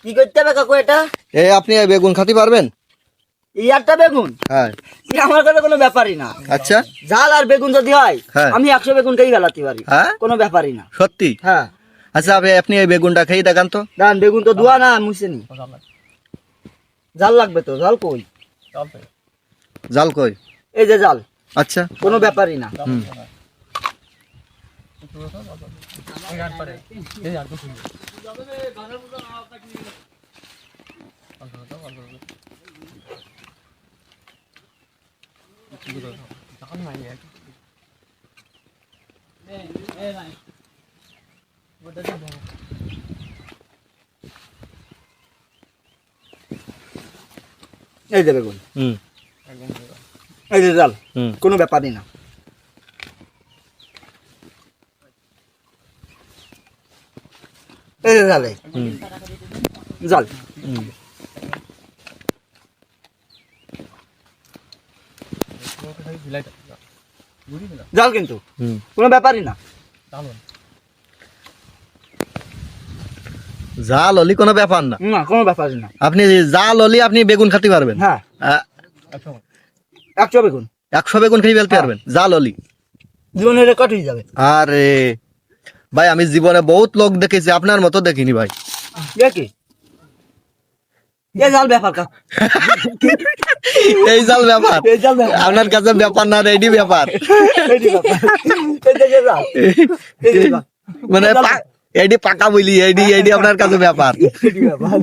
কি করতে হবে কাকু এটা? আপনি এই বেগুন খাতে পারবেন? এই একটা বেগুন? হ্যাঁ। আমার কাছে কোনো ব্যাপারই না। আচ্ছা, ঝাল আর বেগুন যদি হয় আমি 100 বেগুনকেই ফেলাতে পারি, কোনো ব্যাপারই না। সত্যি? হ্যাঁ। আচ্ছা, আপনি এই বেগুনটা খেয়ে দেখান তো। দান, বেগুন তো ধোয়া না, মুছেনি। জাল লাগবে তো। জাল কই? জাল কই? এই যে জাল। আচ্ছা, কোনো ব্যাপারই না। এই যে বেগুন, এই যে জাল, কোনো ব্যাপারই না। এই যে জালে জাল। জাল কিন্তু কোনো ব্যাপারই না। জাল হলি কোনো ব্যাপার না? না, কোনো ব্যাপারই না। আপনি জাল হলি আপনি বেগুন খাতে পারবেন? হ্যাঁ, 100 বেগুন। 100 বেগুন খেয়ে ফেলতে পারবেন জাল হলি? জীবনের রেকর্ড হয়ে যাবে। আরে ভাই, আমি জীবনে বহুত লোক দেখেছি, আপনার মতো দেখিনি ভাই। কি এই জাল ব্যাপার কা? এই জাল ব্যাপার? এই জাল ব্যাপার আপনার কাছে ব্যাপার না, রেডি ব্যাপার। এই ব্যাপার। এই যে জাল, এই যে জাল। মানে এডি পাকা বলি, এডি আপনার কাছে ব্যাপার। এই ব্যাপার।